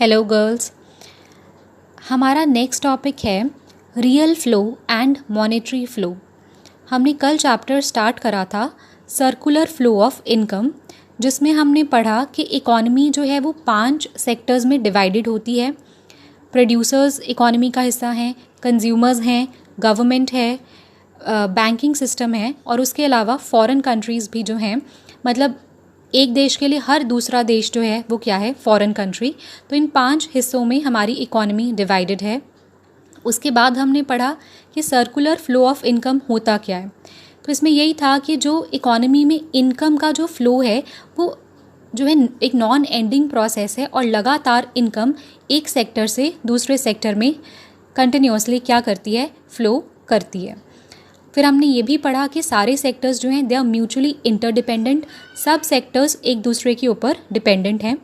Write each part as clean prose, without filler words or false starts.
Hello girls. हमारा next topic है real flow and monetary flow. हमने कल चैप्टर स्टार्ट करा था सर्कुलर फ्लो ऑफ इनकम, जिसमें हमने पढ़ा कि इकॉनमी जो है वो 5 सेक्टर्स में डिवाइडेड होती है। प्रोड्यूसर्स इकॉनमी का हिस्सा हैं, कंज्यूमर्स हैं, गवर्नमेंट है, बैंकिंग सिस्टम है और उसके अलावा फॉरेन कंट्रीज़ भी जो हैं, मतलब एक देश के लिए हर दूसरा देश जो है वो क्या है, फॉरेन कंट्री। तो इन 5 हिस्सों में हमारी इकॉनमी डिवाइडेड है। उसके बाद हमने पढ़ा कि सर्कुलर फ्लो ऑफ इनकम होता क्या है। तो इसमें यही था कि जो इकॉनमी में इनकम का जो फ्लो है वो जो है एक नॉन एंडिंग प्रोसेस है और लगातार इनकम एक सेक्टर से दूसरे सेक्टर में कंटिन्यूसली क्या करती है, फ्लो करती है। फिर हमने ये भी पढ़ा कि सारे सेक्टर्स जो हैं दे आर म्यूचुअली इंटरडिपेंडेंट, सब सेक्टर्स एक दूसरे के ऊपर डिपेंडेंट हैं।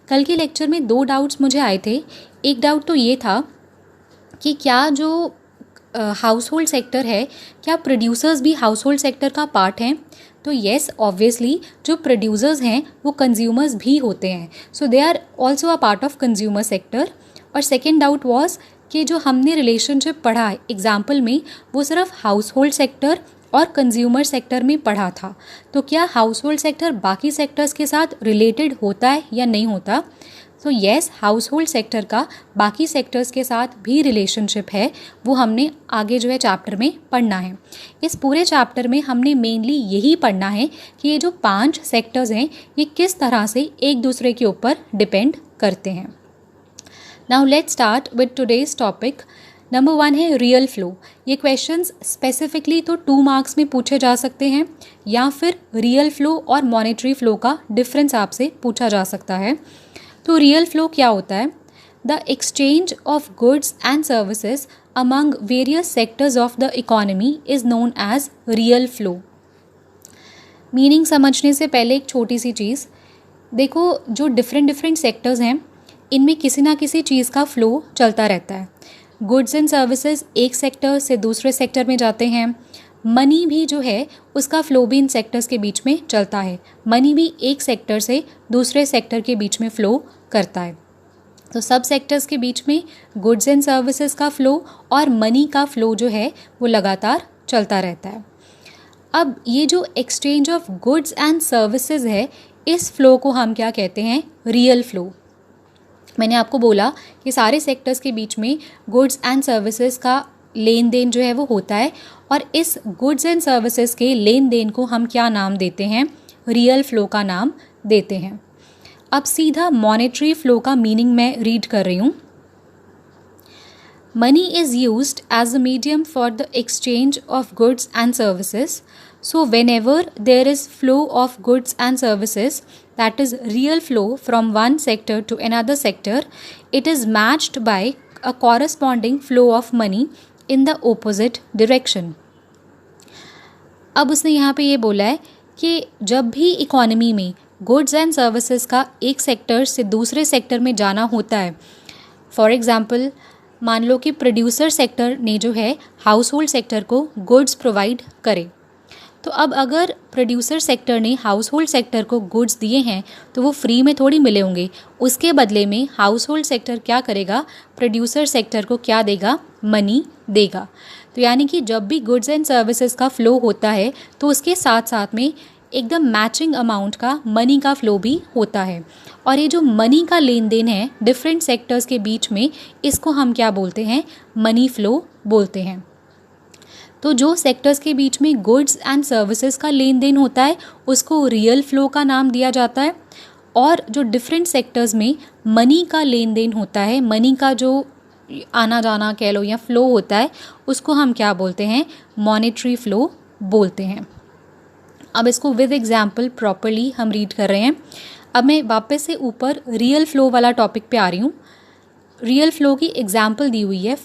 कल के लेक्चर में 2 डाउट्स मुझे आए थे। एक डाउट तो ये था कि क्या जो हाउस होल्ड सेक्टर है, क्या प्रोड्यूसर्स भी हाउस होल्ड सेक्टर का पार्ट हैं? तो येस, ऑब्वियसली जो प्रोड्यूसर्स हैं वो कंज्यूमर्स भी होते हैं, so they are also a part of consumer sector. और सेकेंड डाउट वॉज कि जो हमने रिलेशनशिप पढ़ा है एग्जाम्पल में, वो सिर्फ हाउस होल्ड सेक्टर और कंज्यूमर सेक्टर में पढ़ा था। तो क्या हाउस होल्ड सेक्टर बाकी सेक्टर्स के साथ रिलेटेड होता है या नहीं होता? तो येस, हाउस होल्ड सेक्टर का बाकी सेक्टर्स के साथ भी रिलेशनशिप है, वो हमने आगे जो है चैप्टर में पढ़ना है। इस पूरे चैप्टर में हमने मेनली यही पढ़ना है कि ये जो 5 सेक्टर्स हैं ये किस तरह से एक दूसरे के ऊपर डिपेंड करते हैं। Now let's start with today's topic. Number 1 है रियल फ्लो। ये क्वेश्चंस स्पेसिफिकली तो 2 मार्क्स में पूछे जा सकते हैं या फिर रियल फ्लो और मॉनेटरी फ्लो का डिफरेंस आपसे पूछा जा सकता है। तो रियल फ्लो क्या होता है? The exchange of goods and services among various sectors of the economy is known as real flow. Meaning समझने से पहले एक छोटी सी चीज़ देखो, जो डिफरेंट सेक्टर्स हैं इनमें किसी ना किसी चीज़ का फ्लो चलता रहता है। गुड्स एंड सर्विसेज एक सेक्टर से दूसरे सेक्टर में जाते हैं। मनी भी जो है उसका फ्लो भी इन सेक्टर्स के बीच में चलता है। मनी भी एक सेक्टर से दूसरे सेक्टर के बीच में फ़्लो करता है। तो सब सेक्टर्स के बीच में गुड्स एंड सर्विसेज का फ़्लो और मनी का फ़्लो जो है वो लगातार चलता रहता है। अब ये जो exchange of goods and services है, इस फ़्लो को हम क्या कहते हैं? Real flow. मैंने आपको बोला कि सारे सेक्टर्स के बीच में गुड्स एंड सर्विसेज का लेन देन जो है वो होता है और इस गुड्स एंड सर्विसेज के लेन देन को हम क्या नाम देते हैं? रियल फ्लो का नाम देते हैं। अब सीधा मॉनेटरी फ्लो का मीनिंग मैं रीड कर रही हूँ। Money is used as a medium for the exchange of goods and services, so whenever there is flow of goods and services, that is real flow from one sector to another sector, it is matched by a corresponding flow of money in the opposite direction. अब उसने यहाँ पे ये बोला है कि जब भी इकोनॉमी में गुड्स एंड सर्विसेज का एक सेक्टर से दूसरे सेक्टर में जाना होता है, फॉर एग्जांपल मान लो कि प्रोड्यूसर सेक्टर ने जो है हाउस होल्ड सेक्टर को गुड्स प्रोवाइड करे, तो अब अगर प्रोड्यूसर सेक्टर ने हाउस होल्ड सेक्टर को गुड्स दिए हैं तो वो फ्री में थोड़ी मिले होंगे। उसके बदले में हाउस होल्ड सेक्टर क्या करेगा? प्रोड्यूसर सेक्टर को क्या देगा? मनी देगा। तो यानी कि जब भी गुड्स एंड सर्विसेज का फ़्लो होता है तो उसके साथ साथ में एकदम मैचिंग अमाउंट का मनी का फ़्लो भी होता है। और ये जो मनी का लेन देन है डिफरेंट सेक्टर्स के बीच में, इसको हम क्या बोलते हैं? मनी फ़्लो बोलते हैं। तो जो सेक्टर्स के बीच में गुड्स एंड सर्विसेज का लेन देन होता है उसको रियल फ्लो का नाम दिया जाता है, और जो डिफरेंट सेक्टर्स में मनी का लेन देन होता है, मनी का जो आना जाना कह लो या फ्लो होता है, उसको हम क्या बोलते हैं? मॉनेटरी फ्लो बोलते हैं। अब इसको विद एग्जाम्पल प्रॉपरली हम रीड कर रहे हैं। अब मैं वापस से ऊपर रियल फ्लो वाला टॉपिक पे आ रही हूँ। रियल फ्लो की एग्जाम्पल दी हुई है।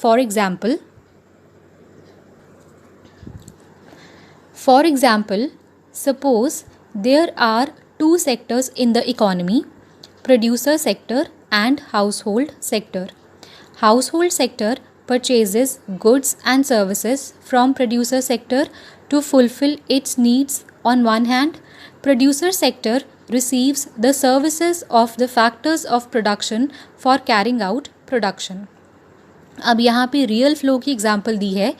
For example, suppose there are 2 sectors in the economy, producer sector and household sector. Household sector purchases goods and services from producer sector to fulfill its needs on one hand. Producer sector receives the services of the factors of production for carrying out production. अब यहाँ पे real flow की example दी है.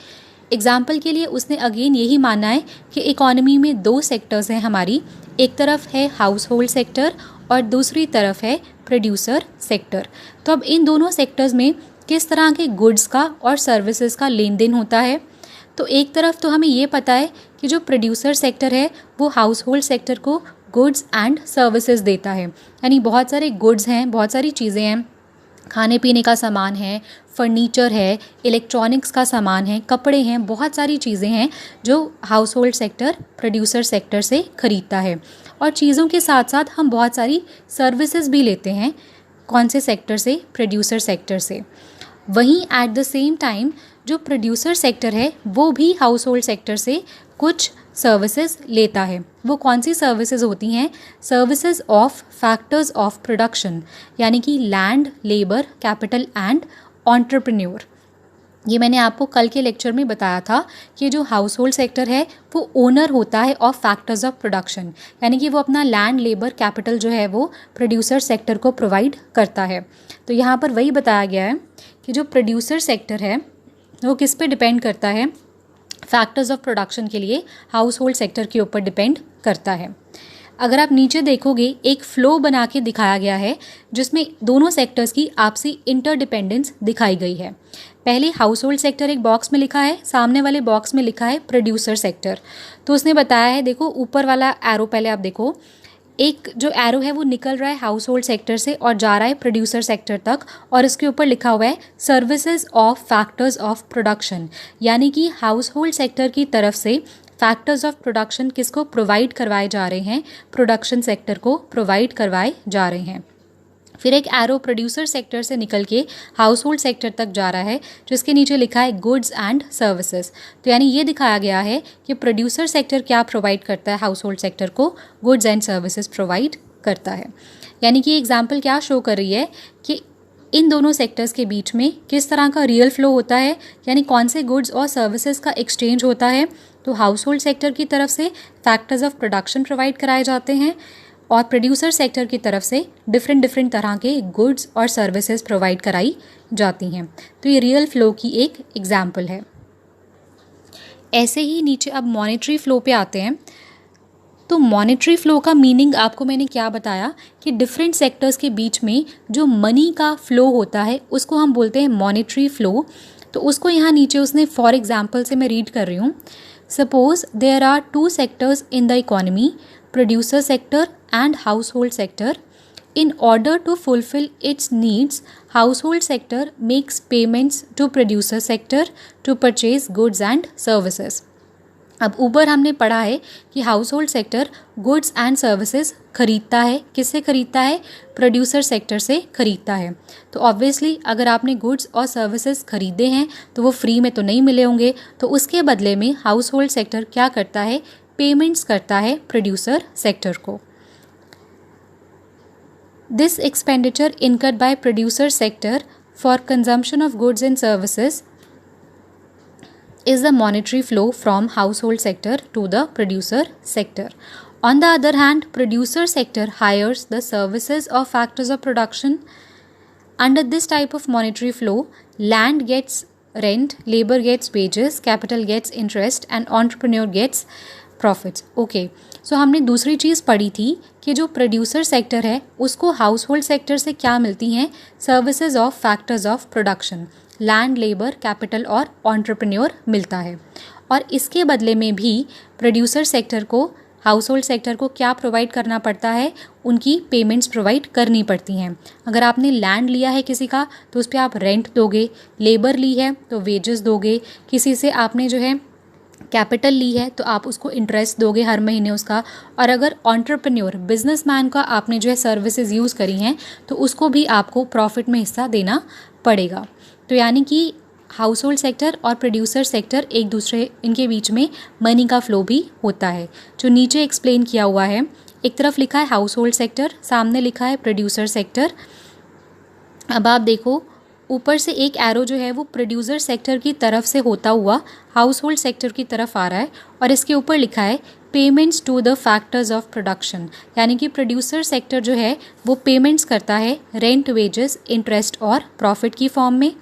Example के लिए उसने again यही माना है कि इकोनॉमी में दो सेक्टर्स हैं हमारी. एक तरफ है हाउस होल्ड सेक्टर और दूसरी तरफ है प्रोड्यूसर सेक्टर. तो अब इन दोनों सेक्टर्स में किस तरह के गुड्स का और सर्विसेज का लेन देन होता है. तो एक तरफ तो हमें ये पता है कि जो प्रोड्यूसर सेक्टर है वो हाउस होल्ड सेक्टर को गुड्स एंड सर्विसेज देता है. यानी बहुत सारे गुड्स हैं, बहुत सारी चीज़ें हैं, खाने पीने का सामान है, फर्नीचर है, इलेक्ट्रॉनिक्स का सामान है, कपड़े हैं, बहुत सारी चीज़ें हैं जो house hold sector producer sector से ख़रीदता है. और चीज़ों के साथ साथ हम बहुत सारी सर्विसेज भी लेते हैं. कौन से सेक्टर से? प्रोड्यूसर सेक्टर से. वहीं एट द सेम टाइम जो प्रोड्यूसर सेक्टर है वो भी हाउस होल्ड सेक्टर से कुछ सर्विसेज लेता है. वो कौन सी सर्विसेज होती हैं? Services of factors of production, यानी कि land, labour, capital and entrepreneur. ये मैंने आपको कल के लेक्चर में बताया था कि जो हाउस होल्ड सेक्टर है वो ओनर होता है ऑफ फैक्टर्स ऑफ प्रोडक्शन, यानी कि वो अपना लैंड, लेबर, कैपिटल जो है वो प्रोड्यूसर सेक्टर को प्रोवाइड करता है. तो यहाँ पर वही बताया गया है कि जो प्रोड्यूसर सेक्टर है वो किस पे डिपेंड करता है? फैक्टर्स ऑफ प्रोडक्शन के लिए हाउस होल्ड सेक्टर के ऊपर डिपेंड करता है. अगर आप नीचे देखोगे एक फ्लो बना के दिखाया गया है जिसमें दोनों सेक्टर्स की आपसी इंटरडिपेंडेंस दिखाई गई है. पहले हाउस होल्ड सेक्टर एक बॉक्स में लिखा है, सामने वाले बॉक्स में लिखा है प्रोड्यूसर सेक्टर. तो उसने बताया है, देखो ऊपर वाला एरो पहले आप देखो, एक जो एरो है वो निकल रहा है हाउस होल्ड सेक्टर से और जा रहा है प्रोड्यूसर सेक्टर तक, और इसके ऊपर लिखा हुआ है services of factors of production, यानी कि हाउस होल्ड सेक्टर की तरफ से फैक्टर्स ऑफ प्रोडक्शन किसको प्रोवाइड करवाए जा रहे हैं? प्रोडक्शन सेक्टर को प्रोवाइड करवाए जा रहे हैं. फिर एक एरो प्रोड्यूसर सेक्टर से निकल के हाउस होल्ड सेक्टर तक जा रहा है जिसके नीचे लिखा है गुड्स एंड सर्विसेज. तो यानी ये दिखाया गया है कि प्रोड्यूसर सेक्टर क्या प्रोवाइड करता है हाउस होल्ड सेक्टर को? गुड्स एंड सर्विसेज प्रोवाइड करता है. यानी कि एग्जाम्पल क्या शो कर रही है कि इन दोनों सेक्टर्स के बीच में किस तरह का रियल फ्लो होता है, यानी कौन से गुड्स और सर्विसेज का एक्सचेंज होता है. तो हाउस होल्ड सेक्टर की तरफ से फैक्टर्स ऑफ प्रोडक्शन प्रोवाइड कराए जाते हैं और प्रोड्यूसर सेक्टर की तरफ से डिफरेंट तरह के गुड्स और सर्विसेज प्रोवाइड कराई जाती हैं. तो ये रियल फ्लो की एक एग्जाम्पल है. ऐसे ही नीचे अब मॉनेटरी फ्लो पे आते हैं. तो मॉनेटरी फ्लो का मीनिंग आपको मैंने क्या बताया कि डिफरेंट सेक्टर्स के बीच में जो मनी का फ्लो होता है उसको हम बोलते हैं मॉनेटरी फ्लो. तो उसको यहाँ नीचे उसने फॉर एग्जाम्पल से मैं रीड कर रही हूँ. Suppose there are two sectors in the economy, producer sector and household sector. In order to fulfill its needs, household sector makes payments to producer sector to purchase goods and services. अब ऊपर हमने पढ़ा है कि house hold sector goods and services खरीदता है. किससे खरीदता है? प्रोड्यूसर सेक्टर से खरीदता है. तो ऑब्वियसली अगर आपने गुड्स और सर्विसेज खरीदे हैं तो वो फ्री में तो नहीं मिले होंगे. तो उसके बदले में हाउस होल्ड सेक्टर क्या करता है? पेमेंट्स करता है प्रोड्यूसर सेक्टर को. This expenditure incurred by producer sector for consumption of goods and services is the monetary flow from household sector to the producer sector. On the other hand, producer sector hires the services of factors of production. Under this type of monetary flow, land gets rent, labor gets wages, capital gets interest and entrepreneur gets profits. Okay, so हमने दूसरी चीज़ पढ़ी थी कि जो producer sector है उसको house hold sector से क्या मिलती हैं? Services of factors of production, land, labour, capital और एंटरप्रेन्योर मिलता है. और इसके बदले में भी प्रोड्यूसर सेक्टर को हाउस होल्ड सेक्टर को क्या प्रोवाइड करना पड़ता है? उनकी पेमेंट्स प्रोवाइड करनी पड़ती हैं. अगर आपने लैंड लिया है किसी का तो उस पर आप रेंट दोगे, लेबर ली है तो वेजेस दोगे, किसी से आपने जो है कैपिटल ली है तो आप उसको इंटरेस्ट दोगे हर महीने उसका, और अगर एंटरप्रेन्योर बिजनेसमैन का आपने जो है सर्विसेज यूज़ करी हैं तो उसको भी आपको प्रॉफिट में हिस्सा देना पड़ेगा. तो यानी कि हाउस होल्ड सेक्टर और प्रोड्यूसर सेक्टर एक दूसरे इनके बीच में मनी का फ्लो भी होता है जो नीचे एक्सप्लेन किया हुआ है. एक तरफ लिखा है हाउस होल्ड सेक्टर, सामने लिखा है प्रोड्यूसर सेक्टर. अब आप देखो ऊपर से एक एरो जो है वो प्रोड्यूसर सेक्टर की तरफ से होता हुआ हाउस होल्ड सेक्टर की तरफ आ रहा है और इसके ऊपर लिखा है payments to the factors of production, यानी कि प्रोड्यूसर सेक्टर जो है वो पेमेंट्स करता है रेंट, वेजेस, इंटरेस्ट और प्रॉफिट की फॉर्म में।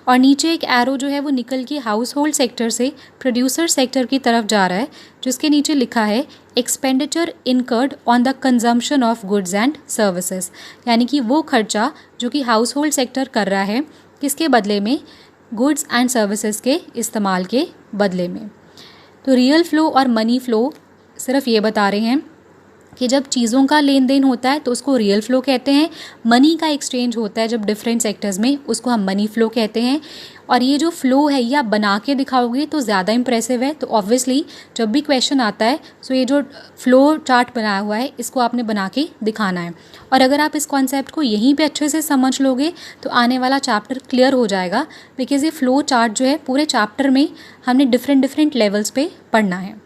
और नीचे एक एरो जो है वो निकल के हाउस होल्ड सेक्टर से प्रोड्यूसर सेक्टर की तरफ जा रहा है, जिसके नीचे लिखा है expenditure incurred on the consumption of goods and services, यानी कि वो खर्चा जो कि हाउस होल्ड सेक्टर कर रहा है किसके बदले में, गुड्स एंड सर्विसेज के इस्तेमाल के बदले में। तो रियल फ़्लो और मनी फ़्लो सिर्फ ये बता रहे हैं कि जब चीज़ों का लेन देन होता है तो उसको रियल फ़्लो कहते हैं, मनी का एक्सचेंज होता है जब डिफरेंट सेक्टर्स में, उसको हम मनी फ़्लो कहते हैं। और ये जो फ़्लो है ये आप बना के दिखाओगे तो ज़्यादा इंप्रेसिव है। तो ऑब्वियसली जब भी क्वेश्चन आता है तो ये जो फ़्लो चार्ट बनाया हुआ है इसको आपने बना के दिखाना है। और अगर आप इस कॉन्सेप्ट को यहीं पे अच्छे से समझ लोगे तो आने वाला चैप्टर क्लियर हो जाएगा, बिकॉज़ ये फ़्लो चार्ट जो है पूरे चैप्टर में हमने डिफरेंट लेवल्स पे पढ़ना है।